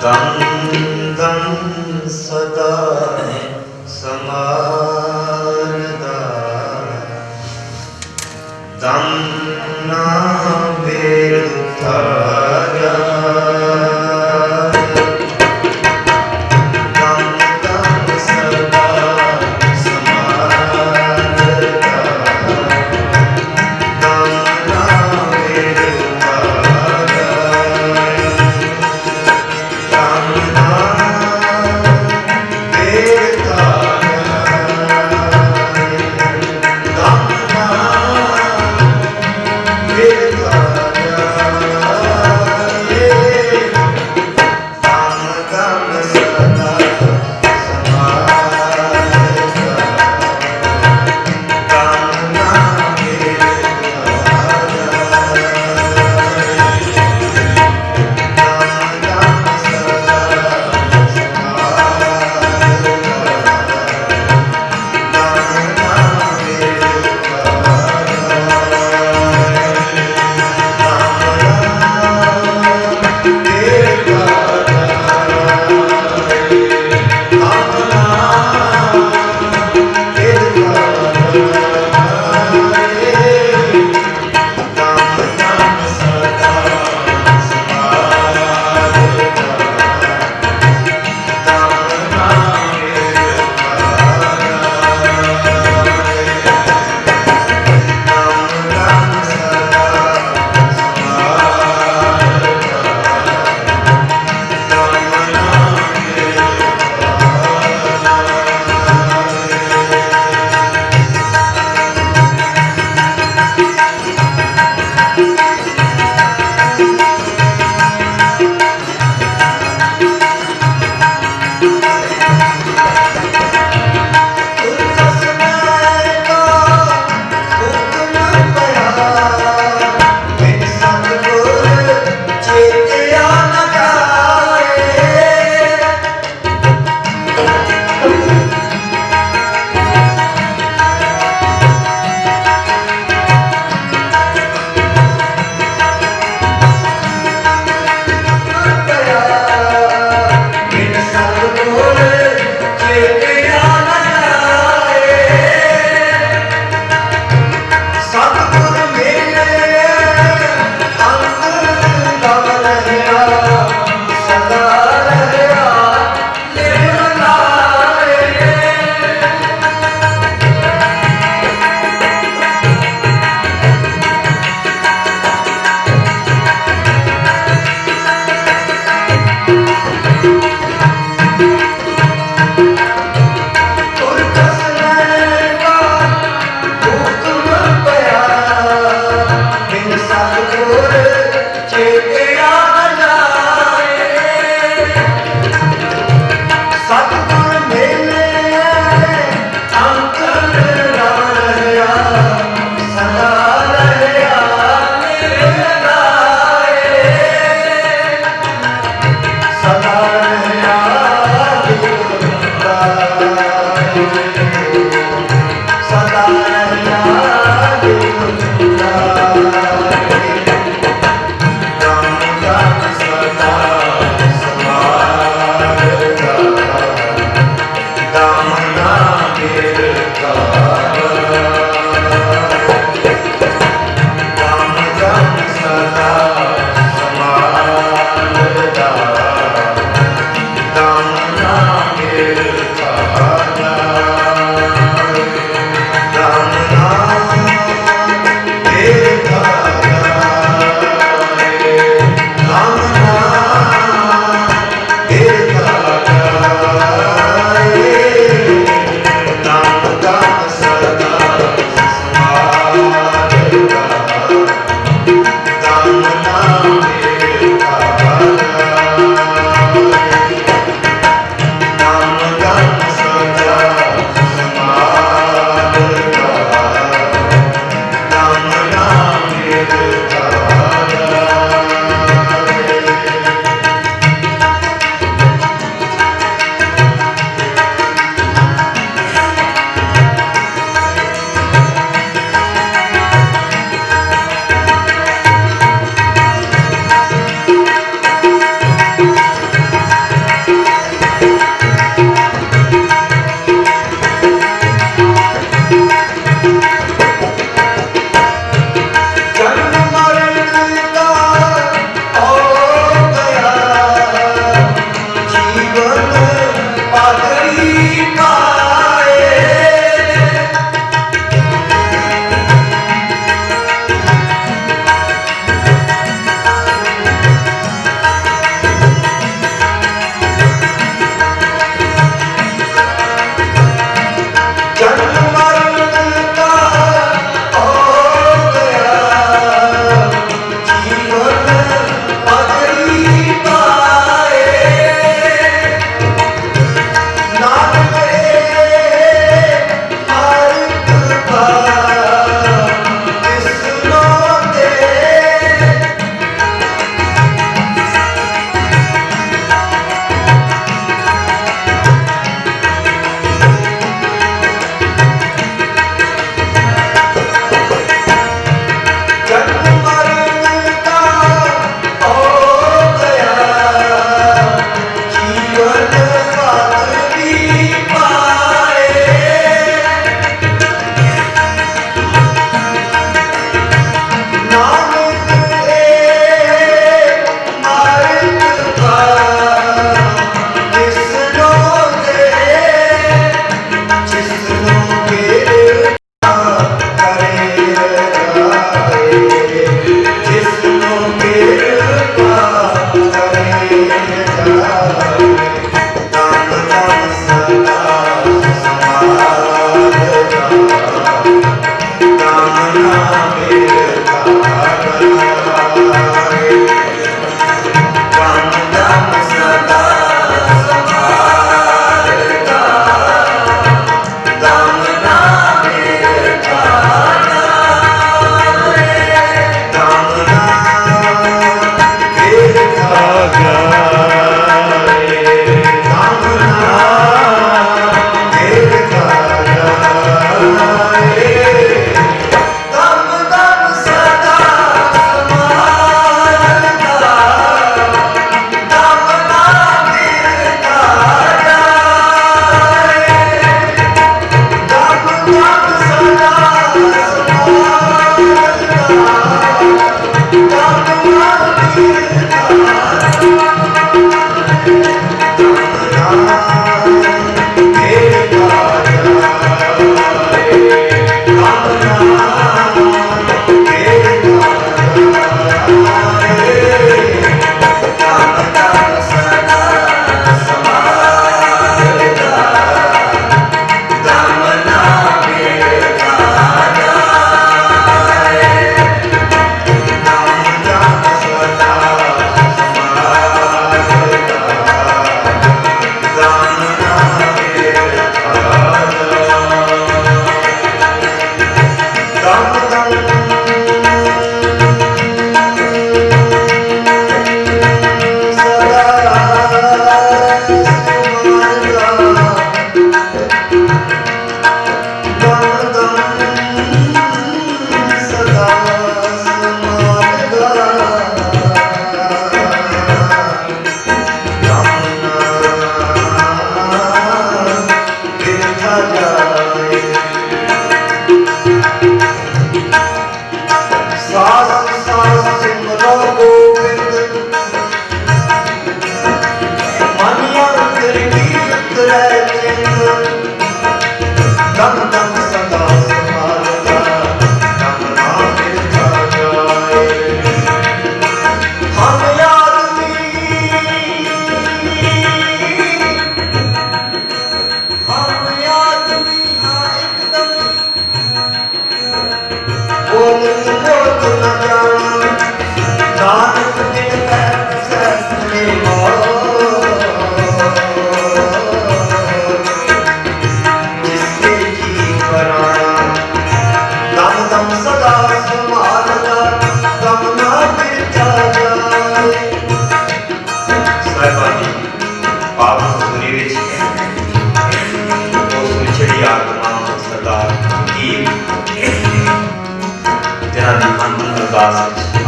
दम दम सदा समारदा दम ना बेरुखाया दम दम सदा समारदा दम ना बेरुखाया दम ना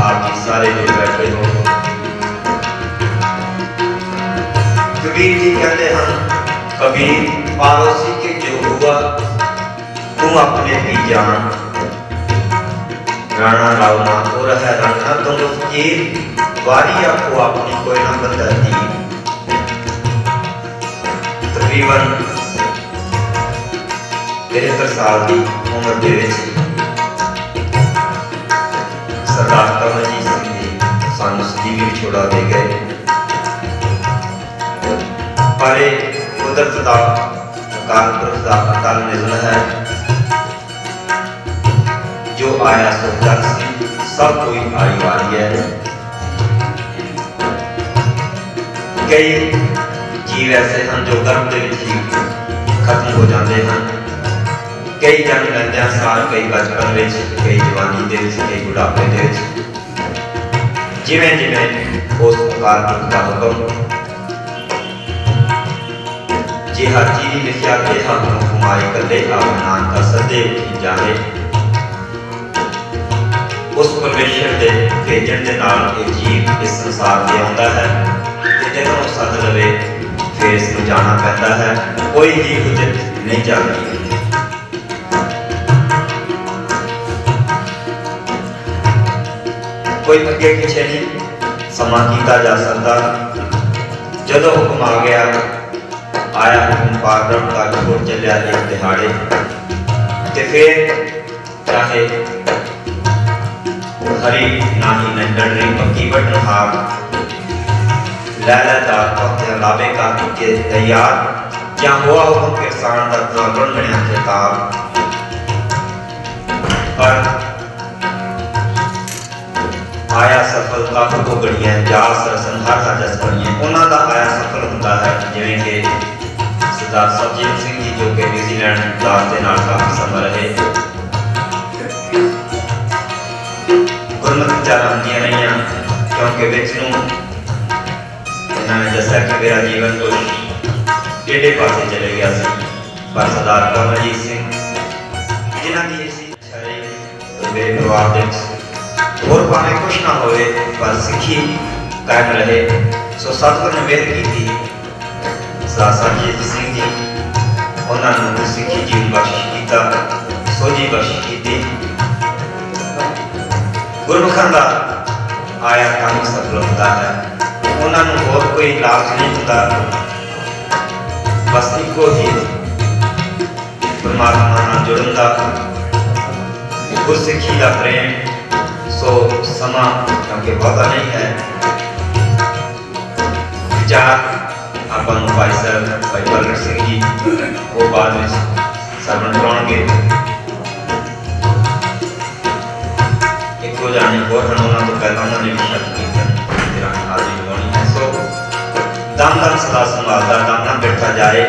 आप जी सारे लोग बैठे हो। कबीर जी कहते हैं, कबीर पड़ोसी के जो हुआ तू अपने भी जान, राणा रावना हो रहा है राणा तुम उसकी वारी आपको अपनी कोई ना बताती। तकरीबन 73 साल की उम्र दे सरदार कमलजीत सिंह जी सानू सजीवी विछोड़ा दे गए। पर कुदरत का कालपुरख का अटल निज़म है, जो आया सो जग सी सब कोई आई वारी है। कई जीव ऐसे हैं जो गर्भ के ही खत्म हो जाते हैं, कई जन्म लैंदे साल, कई बचपन में, कई जवानी दे, कई बुढ़ापे दे, जिवें जिवें उस कालपुरख का हुक्म जे हर चीज लिखिया के हम कुमारी कले आप नानका सदे उठी जाए। उस परमेश्वर के भेजण के नाल एक जीव इस संसार में आता है ते जदों सद लवे फिर इसनूं जाना पैंदा है। कोई जीव उचित नहीं जाती। कोई अगे पिछे नहीं समा किया जा सकता। जदों हुक्म आ गया, आया हुक्म पाकरम का छोड़ चलिया एक दिहाड़े, ते फिर चाहे हरी नाही नंडरी पक्की बटन हार लैलादार पत्ते लावे का के तैयार, क्या हुआ हुक्म किसान का ड्रागन बनिया खिताब। पर आया सफलता को गड़ियां जास रसन हर जस बनिए उन्हों का आया सफल होता है। जिवें कि सरदार सरजीत सिंह जी जो कि न्यूजीलैंड दास के नाल काफी समय रहे, गुरमत विचार आंदियां रही, क्योंकि बिच नूं इन्होंने दस्या कि मेरा जीवन कुछ टेढ़े पासे चले गया सी। पर सरदार कमलजीत सिंह जिन्हां दी इच्छा रही मेरे परिवार दे और भावें कुछ ना होए पर सिक्खी कायम रहे। सो सतगुर ने मेहर की थी, सरजीत सिंह जी उन्होंने सिक्खी जीवन बख्शिश किया, सोझी बख्शिश की। गुरमुखां दा ਆਇਆ ਕੰਮ ਸਫਲ ਹੁੰਦਾ ਹੈ। ਉਹਨਾਂ ਨੂੰ ਹੋਰ ਕੋਈ ਲਾਭ ਨਹੀਂ ਹੁੰਦਾ, ਬਸ ਇੱਕੋ ਹੀ ਪਰਮਾਤਮਾ ਨਾਲ ਜੁੜਨ ਦਾ, ਗੁਰਸਿੱਖੀ ਦਾ ਪ੍ਰੇਮ। ਸੋ ਸਮਾਂ ਕਿਉਂਕਿ ਬਹੁਤਾ ਨਹੀਂ ਹੈ, ਵਿਚਾਰ ਆਪਾਂ ਨੂੰ ਭਾਈ ਸਾਹਿਬ ਭਾਈ ਬਲਵੀਰ ਸਿੰਘ ਜੀ ਉਹ ਬਾਅਦ ਵਿੱਚ ਸਰਵਣ ਕਰਾਉਣਗੇ। ਇੱਕੋ ਜਾਣੇ ਹੋਰ ਹਨ, ਉਹਨਾਂ ਤੋਂ ਪਹਿਲਾਂ ਉਹਨਾਂ ਨੇ ਵੀ ਸ਼ਬਦ ਕੀਰਤਨ ਜਿਹੜਾ ਹਾਜ਼ਰੀ ਲਗਾਉਣੀ ਹੈ। ਸੋ ਦਮ ਦਮ ਸਦਾ ਸੰਭਾਲਦਾ ਦਮ ਨਾ ਬੈਠਾ ਜਾਏ।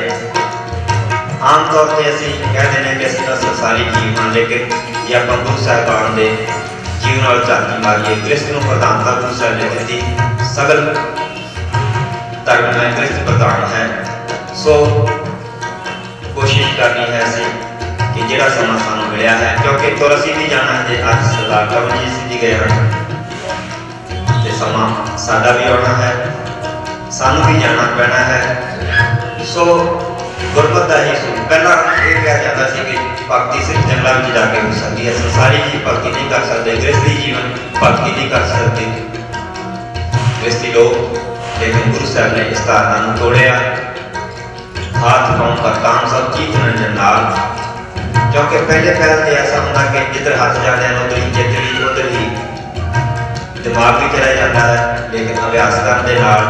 ਆਮ ਤੌਰ ਤੇ ਅਸੀਂ ਕਹਿੰਦੇ ਨੇ ਕਿ ਅਸੀਂ ਤਾਂ ਸੰਸਾਰੀ ਜੀਵ ਹਾਂ, ਲੇਕਿਨ ਜੇ ਆਪਾਂ ਗੁਰੂ ਸਾਹਿਬਾਨ ਦੇ ਜੀਵਨ ਨਾਲ ਝਾਤੀ ਮਾਰੀਏ, ਕ੍ਰਿਸਤ ਨੂੰ ਪ੍ਰਧਾਨਤਾ ਗੁਰੂ ਸਾਹਿਬ ਨੇ ਦਿੱਤੀ, ਸਗਲ ਧਰਮ में कृष्ण प्रधान है। सो कोशिश करनी है ਅਸੀਂ ਕਿ ਜਿਹੜਾ ਸਮਾਂ ਸਾਨੂੰ ਮਿਲਿਆ ਹੈ, ਕਿਉਂਕਿ ਤੁਰ ਅਸੀਂ ਵੀ ਜਾਣਾ ਹੈ। ਜੇ ਅੱਜ ਸਰਦਾਰ ਕਮਲਜੀਤ ਸਿੰਘ ਜੀ ਗਏ ਹਨ ਤੇ ਸਮਾਂ ਸਾਡਾ ਵੀ ਆਉਣਾ ਹੈ, ਸਾਨੂੰ ਵੀ ਜਾਣਾ ਪੈਣਾ ਹੈ। ਸੋ ਗੁਰਮਤਿ ਦਾ ਹੀ ਪਹਿਲਾਂ ਇਹ ਕਿਹਾ ਜਾਂਦਾ ਸੀ ਕਿ ਭਗਤੀ ਸਿਰਫ ਜੰਗਲਾਂ ਵਿੱਚ ਜਾ ਕੇ ਹੋ ਸਕਦੀ ਹੈ, ਸੰਸਾਰੀ ਜੀ ਭਗਤੀ ਨਹੀਂ ਕਰ ਸਕਦੇ, ਗ੍ਰਸਤੀ ਜੀਵਨ ਭਗਤੀ ਨਹੀਂ ਕਰ ਸਕਦੇ ਗ੍ਰਸਤੀ ਲੋਕ। लेकिन गुरु साहब ने इस धारणा को तोड़िया, हाथ पाँव का काम सब चीज रंजन नाल, क्योंकि पहले पहल तो ऐसा होता कि जिधर हाथ जाते हैं उधर ही जिधर उधर ही दिमाग भी चला जाता है। लेकिन अभ्यास करने नाल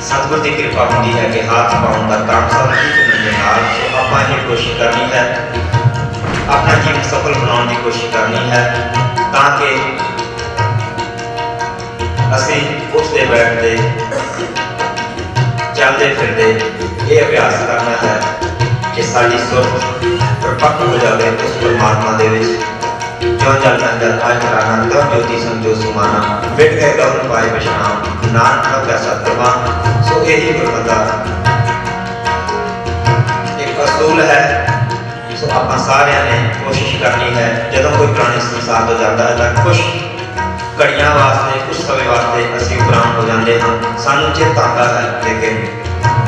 सतगुर की कृपा होती है कि हाथ पाँव का काम सब चीज रंजन नाल। तो आप ये कोशिश करनी है, अपना जीवन सफल बनाने की कोशिश करनी है, ताकि ਅਸੀਂ ਉੱਠਦੇ ਬੈਠਦੇ ਚੱਲਦੇ ਫਿਰਦੇ ਇਹ ਅਭਿਆਸ ਕਰਨਾ ਹੈ ਕਿ ਸਾਡੀ ਸੁਰਤ ਪ੍ਰਪੱਕ ਹੋ ਜਾਵੇ ਉਸ ਪਰਮਾਤਮਾ ਦੇ ਵਿੱਚ। ਜਿਉਂ ਜਲ ਅੰਦਰ ਆਇ ਕਰਾਣਾ ਤਿਉਂ ਜੋਤੀ ਸੰਜੋ ਸੁਮਾਨਾ, ਮਿਟ ਗਏ ਕੌਣ ਪਾਏ ਪਛਾਣ, ਨਾਨਕ ਪ੍ਰਗਟਿਆ ਸਤਿਗੁਰਾਂ। ਸੋ ਇਹੀ ਗੁਰਮਤਿ ਇੱਕ ਅਸੂਲ ਹੈ। ਸੋ ਆਪਾਂ ਸਾਰਿਆਂ ਨੇ ਕੋਸ਼ਿਸ਼ ਕਰਨੀ ਹੈ, ਜਦੋਂ ਕੋਈ ਪ੍ਰਾਣੀ ਸੰਸਾਰ ਤੋਂ ਜਾਂਦਾ ਹੈ ਤਾਂ ਕੁਛ ਘੜੀਆਂ ਵਾਸਤੇ, ਕੁਝ ਸਮੇਂ ਵਾਸਤੇ ਅਸੀਂ ਉਪਰਾਮ ਹੋ ਜਾਂਦੇ ਹਾਂ, ਸਾਨੂੰ ਚੇਤਾ ਆਉਂਦਾ ਹੈ, ਲੇਕਿਨ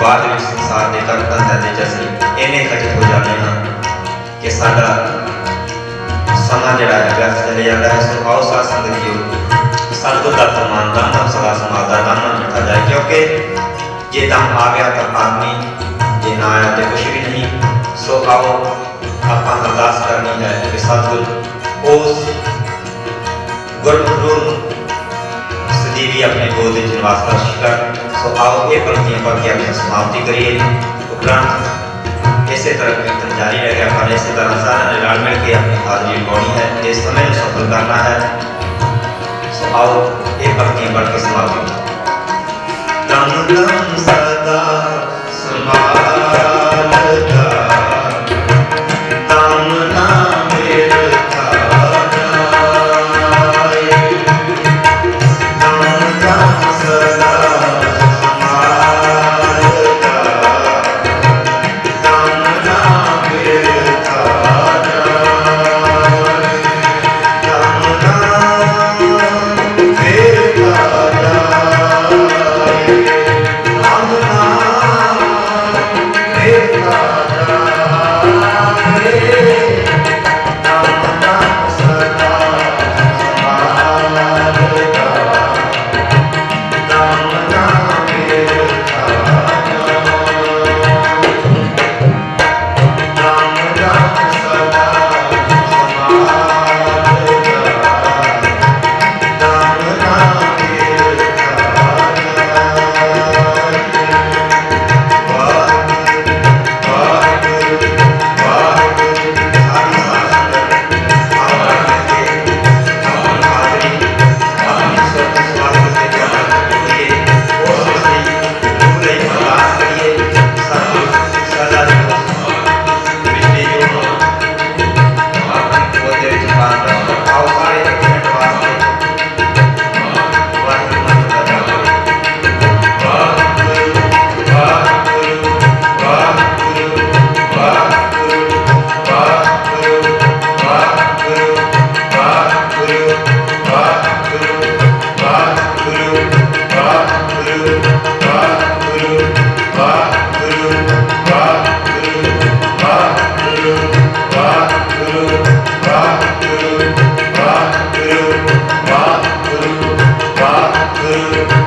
ਬਾਅਦ ਵਿੱਚ ਸੰਸਾਰ ਦੇ ਕੰਮ ਧੰਦੇ ਦੇ ਵਿੱਚ ਅਸੀਂ ਇੰਨੇ ਖਚਿਤ ਹੋ ਜਾਂਦੇ ਹਾਂ ਕਿ ਸਾਡਾ ਸਮਾਂ ਜਿਹੜਾ ਹੈ ਵਿਅਰਥ ਚਲੇ ਜਾਂਦਾ ਹੈ। ਸੋ ਆਓ ਸਾਧ ਸੰਗਤ ਜੀਓ, ਸਤਿਗੁਰ ਦਾ ਫਰਮਾਨ ਦਮ ਦਮ ਸਦਾ ਸੰਭਾਲਦਾ ਦਮ ਨਾ ਬੈਠਾ ਜਾਏ, ਕਿਉਂਕਿ ਜੇ ਦਮ ਆ ਗਿਆ ਤਾਂ ਆਦਮੀ, ਜੇ ਨਾ ਆਇਆ ਤਾਂ ਕੁਛ ਵੀ ਨਹੀਂ। ਸੋ ਆਓ ਆਪਾਂ ਅਰਦਾਸ ਕਰਨੀ ਹੈ ਕਿ ਸਤਿਗੁਰ ਉਸ गुरु सजीवी अपने गोद में निवास बख्श कर। सो आओ ये पंक्तियां पढ़ के अपनी समाप्ति करिए। उपरांत इसे तरह कीर्तन जारी रहेगा, पर इसी तरह सारे ने रल मिल के अपनी हाजिरी लगानी है, इस समय को सफल करना है। सो आओ ये पंक्तियां पढ़ के समाप्ति। दम दम सदा संभालता दम ना I'm ਗੁਰੂ